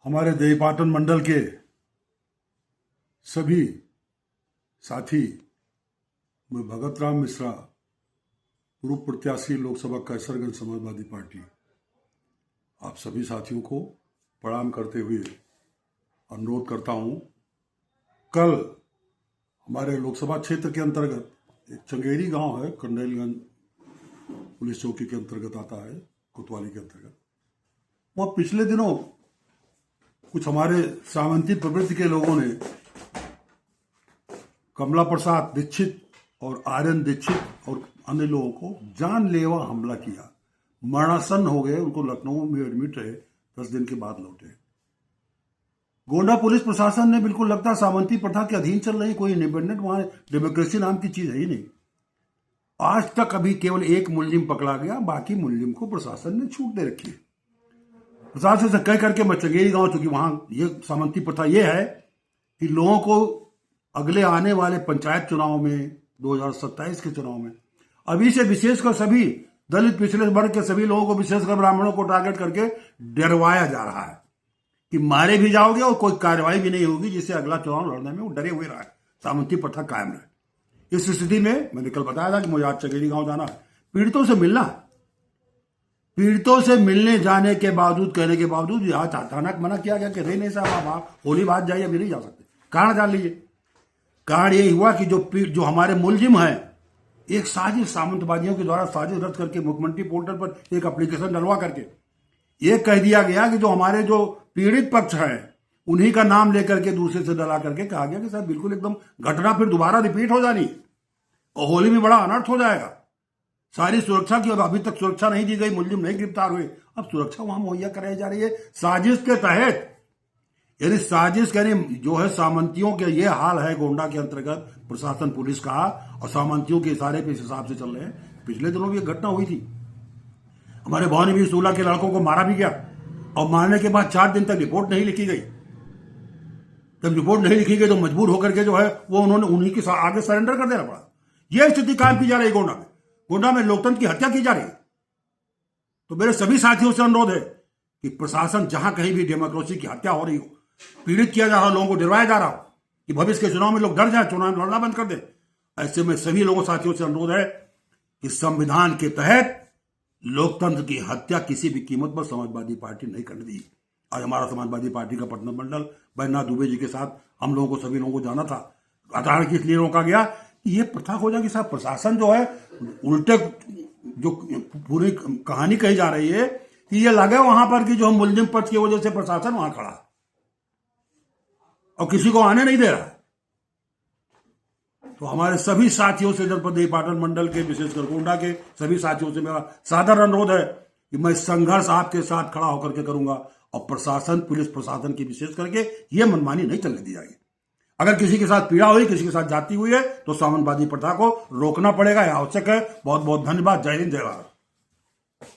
हमारे देवीपाटन मंडल के सभी साथी, मैं भगत राम मिश्रा, पूर्व प्रत्याशी लोकसभा कैसरगंज समाजवादी पार्टी, आप सभी साथियों को प्रणाम करते हुए अनुरोध करता हूं। कल हमारे लोकसभा क्षेत्र के अंतर्गत एक चंगेरी गांव है, कंडेलगंज पुलिस चौकी के अंतर्गत आता है, कोतवाली के अंतर्गत। वह पिछले दिनों कुछ हमारे सामंती प्रवृत्ति के लोगों ने कमला प्रसाद दीक्षित और आर्यन दीक्षित और अन्य लोगों को जानलेवा हमला किया। मरणासन्न हो गए, उनको लखनऊ में एडमिट रहे, 10 दिन के बाद लौटे। गोंडा पुलिस प्रशासन ने बिल्कुल लगता सामंती प्रथा के अधीन चल रही, कोई इंडिपेंडेंट वहां डेमोक्रेसी नाम की चीज है ही नहीं। आज तक अभी केवल एक मुलजिम पकड़ा गया, बाकी मुलजिम को प्रशासन ने छूट दे रखी है। प्रशासन से कह करके मैं चंगेरी गांव, चूंकि वहां ये सामंती प्रथा ये है कि लोगों को अगले आने वाले पंचायत चुनाव में 2027 के चुनाव में अभी से विशेषकर सभी दलित पिछड़े वर्ग के सभी लोगों को, विशेषकर ब्राह्मणों को टारगेट करके डरवाया जा रहा है कि मारे भी जाओगे और कोई कार्रवाई भी नहीं होगी, जिससे अगला चुनाव लड़ने में वो डरे हुए रहा है, सामंती प्रथा कायम रहे। इस स्थिति में मैंने कल बताया था कि मुझे आज चंगेरी गांव जाना है, पीड़ितों से मिलना है। पीड़ितों से मिलने जाने के बावजूद, कहने के बावजूद आज अचानक मना किया गया कि रे नहीं साहब आप होली बात जाइए, अभी नहीं जा सकते। कारण जान लीजिए, कारण यही हुआ कि जो हमारे मुलजिम हैं, एक साजिश, सामंतवादियों के द्वारा साजिश रच करके मुख्यमंत्री पोर्टल पर एक एप्लीकेशन डलवा करके ये कह दिया गया कि जो हमारे जो पीड़ित पक्ष है उन्हीं का नाम लेकर के दूसरे से डला करके कहा गया कि साहब बिल्कुल एकदम घटना फिर दोबारा रिपीट हो जानी और होली में बड़ा अनर्थ हो जाएगा। सारी सुरक्षा की, और अभी तक सुरक्षा नहीं दी गई, मुलजिम नहीं गिरफ्तार हुए, अब सुरक्षा वहां मुहैया कराई जा रही है साजिश के तहत। यानी साजिश यानी जो है सामंतियों के ये हाल है गोंडा के अंतर्गत प्रशासन पुलिस का, और सामंतियों के इशारे पे इस हिसाब से चल रहे हैं। पिछले दिनों भी एक घटना हुई थी, हमारे भवानी भी 16 के लड़कों को मारा भी गया, और मारने के बाद 4 दिन तक रिपोर्ट नहीं लिखी गई। जब रिपोर्ट नहीं लिखी गई तो मजबूर होकर के जो है वो उन्होंने उन्हीं के आगे सरेंडर कर देना पड़ा। यह स्थिति कायम की जा रही है गोंडा में। गोंडा में लोकतंत्र की हत्या की जा रही है। तो मेरे सभी साथियों से अनुरोध है कि प्रशासन जहां कहीं भी डेमोक्रेसी की हत्या हो रही हो, पीड़ित किया जा रहा हो, लोगों को डरवाया जा रहा हो कि भविष्य के चुनाव में लोग डर जाए, चुनाव लड़ना बंद कर दे, ऐसे में सभी लोगों साथियों से अनुरोध है कि संविधान के तहत लोकतंत्र की हत्या किसी भी कीमत पर समाजवादी पार्टी नहीं करने दी। आज हमारा समाजवादी पार्टी का पटना मंडल बैजनाथ दुबे जी के साथ हम लोगों को, सभी लोगों को जाना था। अचानक इसलिए रोका गया कि ये प्रथा हो जाए कि साहब प्रशासन जो है उल्टे, जो पूरी कहानी कही जा रही है कि ये लगे वहां पर कि जो मुलजिम पक्ष की वजह से प्रशासन वहां खड़ा और किसी को आने नहीं दे रहा है। तो हमारे सभी साथियों से, जनपद देवीपाटन मंडल के, विशेषकर गोंडा के सभी साथियों से मेरा सादर अनुरोध है कि मैं संघर्ष आपके साथ खड़ा होकर के करूंगा, और प्रशासन, पुलिस प्रशासन की विशेष करके ये मनमानी नहीं चलने दी जाएगी। अगर किसी के साथ पीड़ा हुई, किसी के साथ जाति हुई है, तो सामंतवादी प्रथा को रोकना पड़ेगा, यह आवश्यक है। बहुत बहुत धन्यवाद। जय हिंद, जय भारत।